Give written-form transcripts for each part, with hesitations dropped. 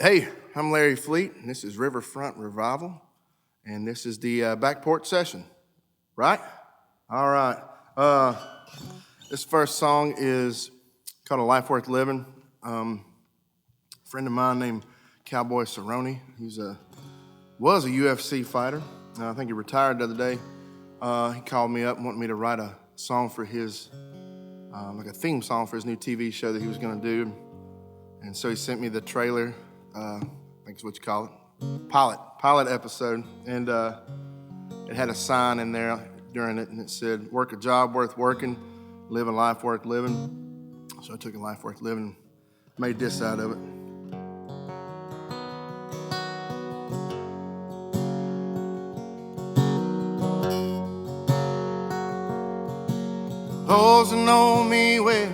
Hey, I'm Larry Fleet, and this is Riverfront Revival, and this is the back porch session, right? All right. This first song is called A Life Worth Living. A friend of mine named Cowboy Cerrone, was a UFC fighter. I think he retired the other day. He called me up and wanted me to write a song for his, like a theme song for his new TV show that he was going to do. And so he sent me the trailer, I think is what you call it, pilot episode. And it had a sign in there during it, and it said, "Work a job worth working, live a life worth living." So I took A Life Worth Living and made this out of it. Those who know me well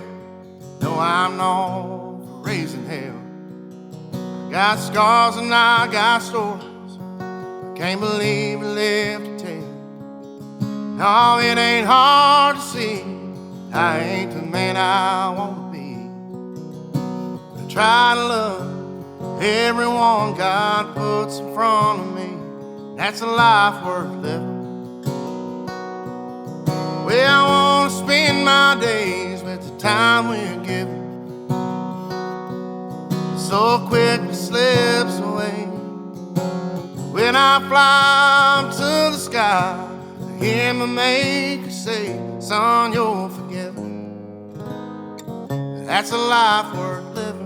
know I'm known for raising hell. I got scars and I got stories I can't believe I lived to tell. No, it ain't hard to see I ain't the man I want to be. I try to love everyone God puts in front of me. That's a life worth living. Well, I want to spend my days with the time we're given. So quickly slips away. When I fly up to the sky, I hear my maker say, "Son, you're forgiven." That's a life worth living.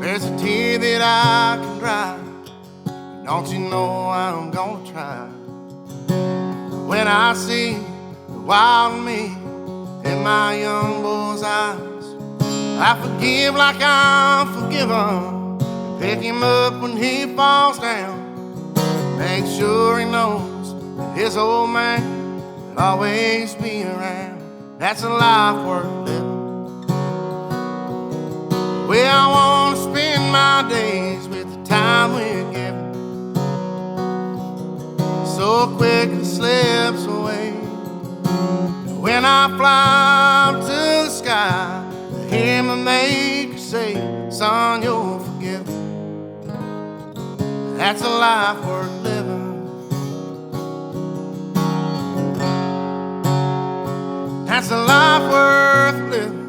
There's a tear that I can dry. Don't you know I'm gonna try? When I see the wild in me in my young boy's eyes, I forgive like I'm forgiven. Pick him up when he falls down. Make sure he knows that his old man will always be around. That's a life worth living. Well, I want to spend my days with the time we're given. So quick it slips away. When I fly up to the sky, I hear my maker say, "Son, you're forgiven." That's a life worth living. That's a life worth living.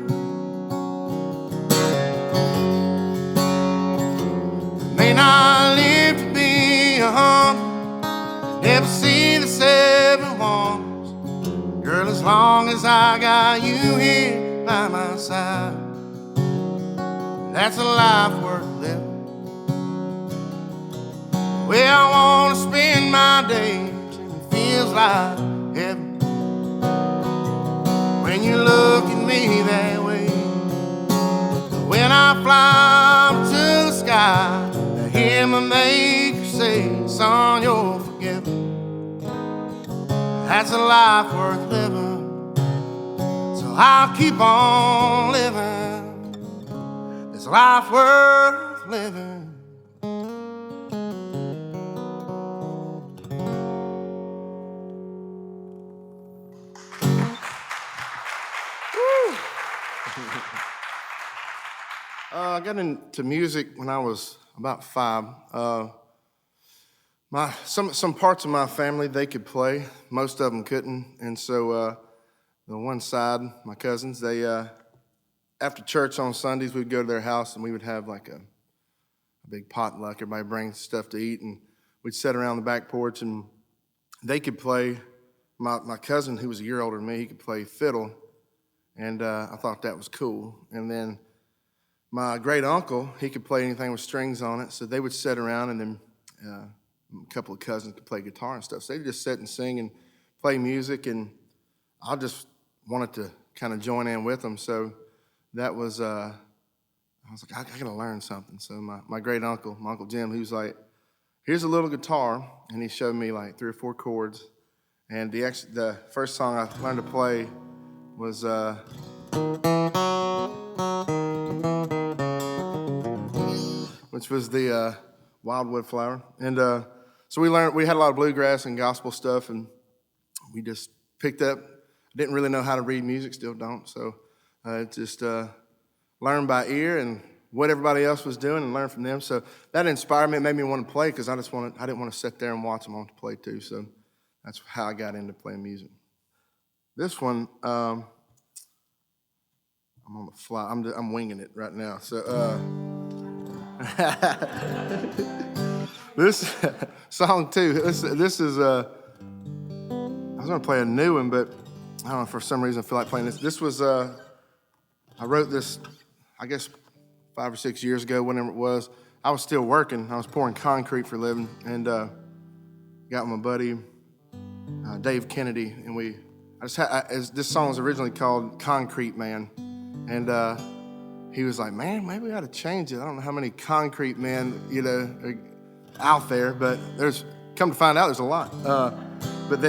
May not live to be 100, never see the 7 wonders. Girl, as long as I got you here by my side, that's a life worth living. Well, I want to spend my days and it feels like heaven when you look at me that way. When I fly up to the sky, I hear my maker say, "Son, you're forgiven." That's a life worth living. So I'll keep on living this life worth living. I got into music when I was about 5. Some parts of my family, they could play. Most of them couldn't. And so the one side, my cousins, they after church on Sundays, we'd go to their house and we would have like a big potluck. Everybody brings stuff to eat, and we'd sit around the back porch, and they could play. My cousin, who was a year older than me, he could play fiddle, and I thought that was cool. And then my great uncle, he could play anything with strings on it, so they would sit around, and then a couple of cousins could play guitar and stuff. So they'd just sit and sing and play music, and I just wanted to kind of join in with them. So that was, I was like, I gotta learn something. So my great uncle, my Uncle Jim, he was like, "Here's a little guitar," and he showed me like 3 or 4 chords. And the first song I learned to play was which was the Wildwood Flower. And so we had a lot of bluegrass and gospel stuff, and we just picked up. Didn't really know how to read music, still don't. So Just learn by ear and what everybody else was doing and learn from them. So that inspired me. It made me want to play because I didn't want to sit there and watch them. I wanted to play too. So that's how I got into playing music. This one, I'm on the fly. I'm winging it right now. So this song too. This is I was going to play a new one, but I don't know, for some reason I feel like playing this. This was I wrote this, I guess, 5 or 6 years ago, whenever it was. I was still working. I was pouring concrete for a living, and got my buddy Dave Kennedy, and this song was originally called Concrete Man, and he was like, man, maybe we ought to change it. I don't know how many concrete men, are out there, but come to find out, there's a lot. But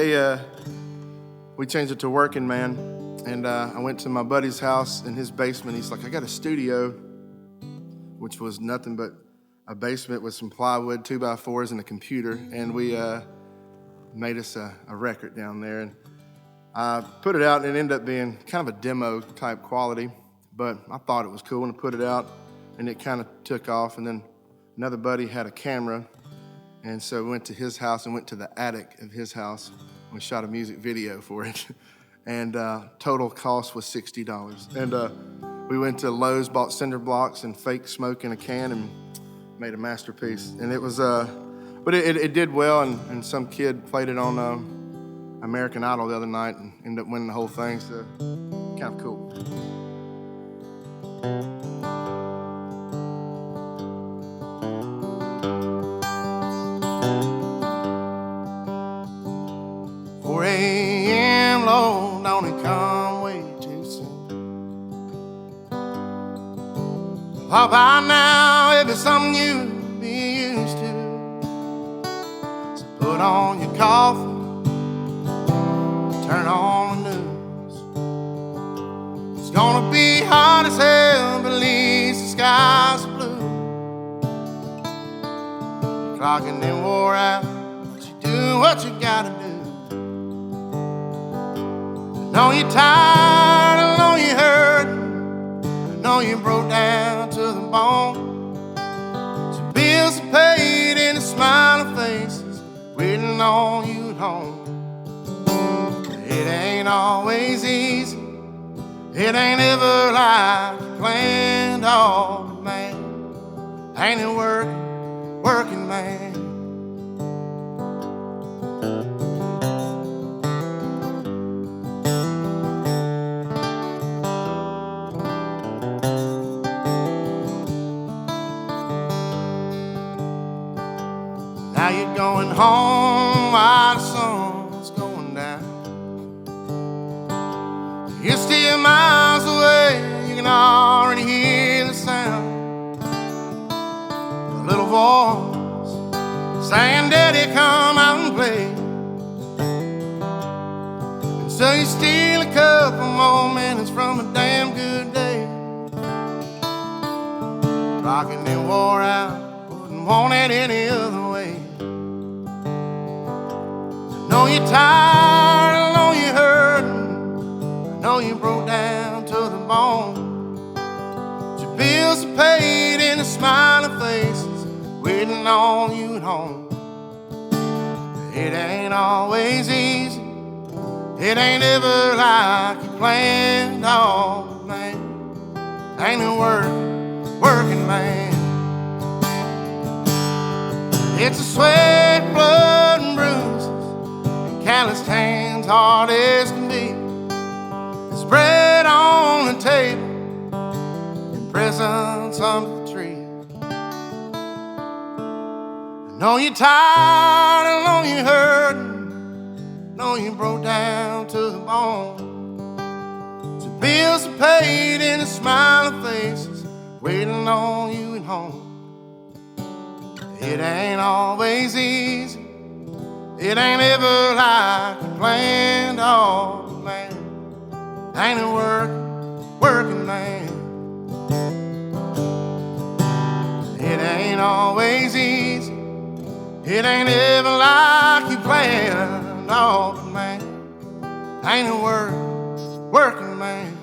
we changed it to Working Man, and I went to my buddy's house in his basement. He's like, I got a studio, which was nothing but a basement with some plywood, 2x4s, and a computer, and we made us a record down there, and I put it out, and it ended up being kind of a demo type quality, but I thought it was cool, and I put it out, and it kind of took off. And then another buddy had a camera, and so we went to his house and went to the attic of his house, and we shot a music video for it, and total cost was $60. And we went to Lowe's, bought cinder blocks and fake smoke in a can, and made a masterpiece. And it was, but it did well, and some kid played it on American Idol the other night and ended up winning the whole thing, so kind of cool. Lord, don't it come way too soon? Well, by now, it'd be something you'd be used to. So put on your coffee, turn on the news. It's gonna be hot as hell, but at least the sky's blue. Your clock and then wore out, but you do what you gotta do. I know you're tired, I know you're hurting, I know you broke down to the bone. So bills are paid and the smiling faces waiting on you at home. It ain't always easy, it ain't ever like you planned all, but man, ain't it working man. Now you're going home while the sun's going down. You're still miles away, you can already hear the sound. A little voice saying, Daddy, come out and play. And so you steal a couple more minutes from a damn good day. Rockin' and wore out, wouldn't want it any other way. I know you're tired, I know you're hurting, I know you broke down to the bone. But your bills are paid and the smiling faces waiting on you at home. It ain't always easy, it ain't ever like you planned all, but man, ain't it working man. It's a sweat, blood, and bruises, calloused hands, hard as can be. There's bread on the table and presents under the tree. I know you're tired, I know you're hurting, I know you broke down to the bone. So bills are paid and the smiling faces waiting on you at home. It ain't always easy, it ain't ever like you planned all, man. Ain't it working man. It ain't always easy, it ain't ever like you planned all, man. Ain't it working man.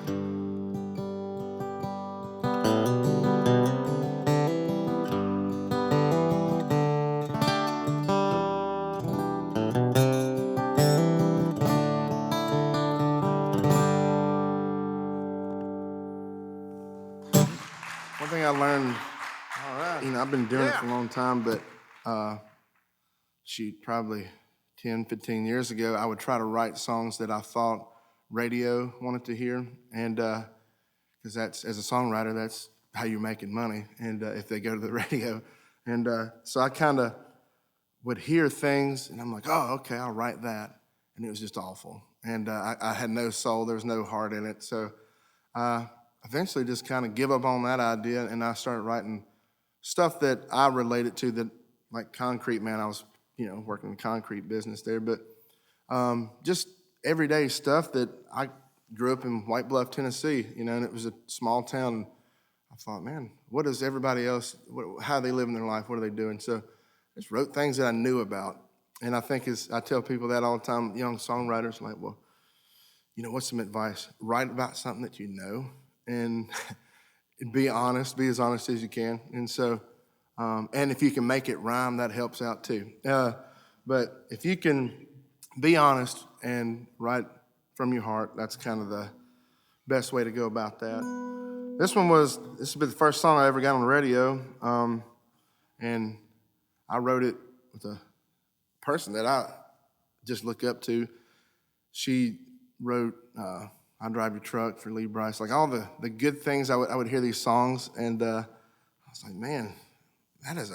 One thing I learned, I've been doing it for a long time, but probably 10, 15 years ago, I would try to write songs that I thought radio wanted to hear, and because that's, as a songwriter, that's how you're making money, and if they go to the radio. And so I kind of would hear things, and I'm like, oh, okay, I'll write that. And it was just awful. And I had no soul, there was no heart in it. So I eventually just kind of give up on that idea, and I started writing stuff that I related to, that, like Concrete Man. I was, working in the concrete business there, but just everyday stuff that I grew up in White Bluff, Tennessee, and it was a small town. And I thought, man, what does everybody else, how are they living their life? What are they doing? So I just wrote things that I knew about. And I think I tell people that all the time, young songwriters, like, well, what's some advice? Write about something that you know, and be honest, be as honest as you can. And so, and if you can make it rhyme, that helps out too. But if you can be honest and write from your heart, that's kind of the best way to go about that. This will be the first song I ever got on the radio, and I wrote it with a person that I just look up to. She wrote I Drive Your Truck for Lee Brice, like all the good things. I would hear these songs, and I was like, man, that's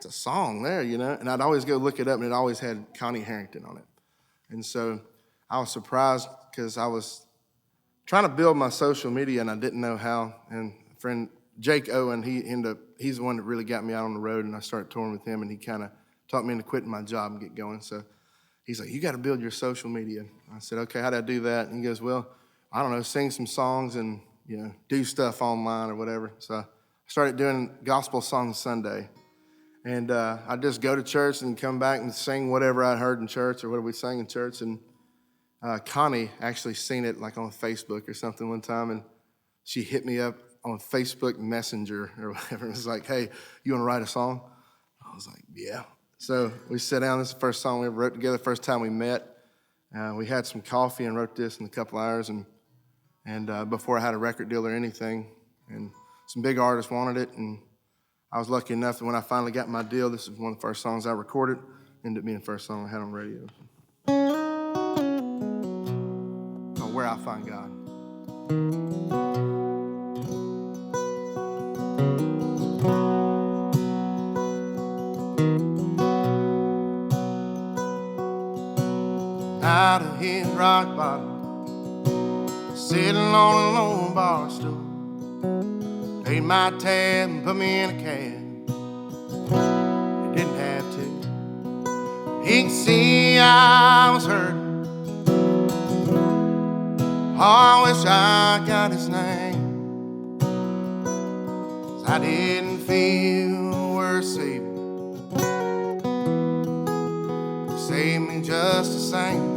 a song there, And I'd always go look it up, and it always had Connie Harrington on it. And so I was surprised because I was trying to build my social media, and I didn't know how. And a friend, Jake Owen, he's the one that really got me out on the road, and I started touring with him, and he kind of talked me into quitting my job and get going. So he's like, you got to build your social media. I said, okay, how do I do that? And he goes, well, I don't know, sing some songs and, do stuff online or whatever. So I started doing Gospel Songs Sunday. And I'd just go to church and come back and sing whatever I heard in church or whatever we sang in church. And Connie actually seen it like on Facebook or something one time, and she hit me up on Facebook Messenger or whatever. It was like, hey, you want to write a song? I was like, yeah. So we sat down. This is the first song we ever wrote together, first time we met. We had some coffee and wrote this in a couple hours, and before I had a record deal or anything. And some big artists wanted it, and I was lucky enough that when I finally got my deal, this is one of the first songs I recorded. Ended up being the first song I had on radio. Called Where I Find God. Night I hit rock bottom, sitting on a lone bar stool. Paid my tab and put me in a cab. They didn't have to. He could see I was hurting. Oh, I wish I got his name, 'cause I didn't feel worth saving. He saved me just the same.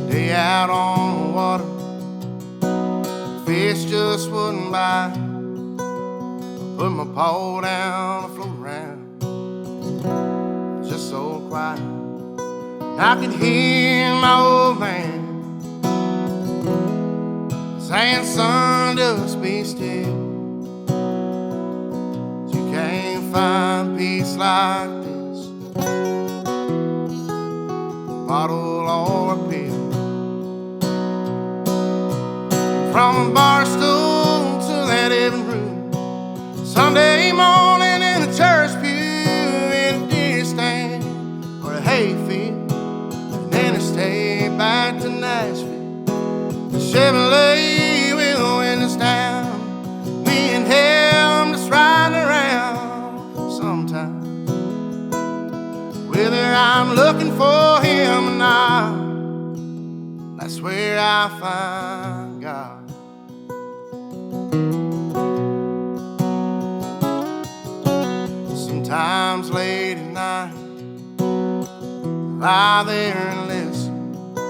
Day out on the water, fish just wouldn't bite. I put my pole down and float around, just so quiet. I could hear my old man saying, son, just be still. You can't find peace like this, bottle or a pill. From a bar stool to that living room, Sunday morning in a church pew, in a deer stand or a hayfield, and then I stay back to Nashville. The Chevrolet with the windows down, me and him just riding around. Sometimes, whether I'm looking for him or not, that's where I find God. Sometimes late at night, lie there and listen to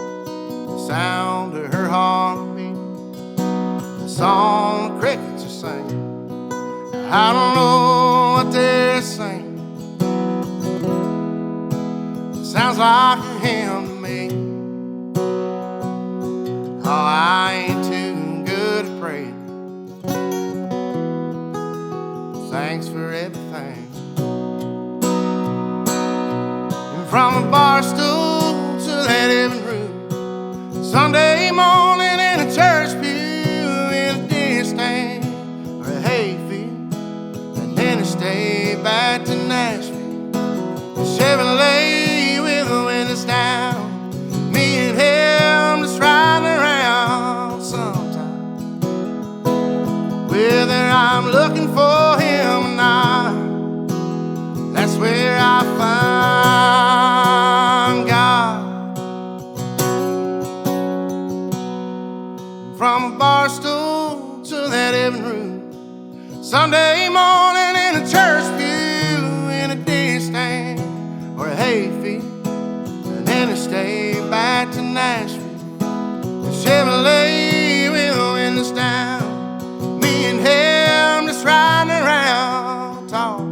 the sound of her heartbeat, the song the crickets are singing. I don't know what they're saying. It sounds like a hymn to me. From a bar stool to that living room, Sunday morning in a church pew, in a deer stand or a hayfield, and then I stay back to Nashville. The Chevrolet with the windows down, me and him just riding around sometime. Whether I'm looking for him or not, that's where I find God. From a bar stool to that living room, Sunday morning in a church pew, in a deer stand or a hayfield, and then I stay back to Nashville. The Chevrolet with the windows down, me and him just riding around talking.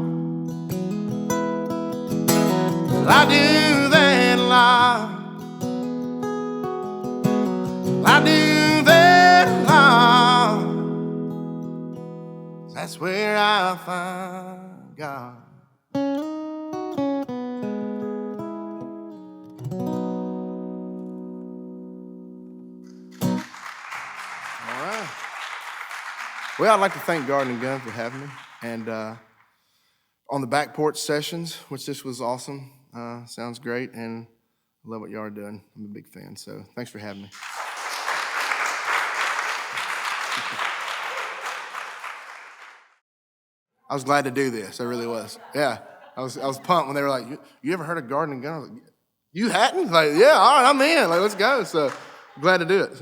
I do that a lot. I do that a lot. That's where I find God. All right. Well, I'd like to thank Garden and Gun for having me. And on the back porch sessions, which this was awesome. Sounds great, and I love what y'all are doing. I'm a big fan, so thanks for having me. I was glad to do this. I really was. Yeah, I was pumped when they were like, "You ever heard of Garden and Gun?" I was like, "You hadn't?" Like, yeah, all right, I'm in. Like, let's go. So glad to do it.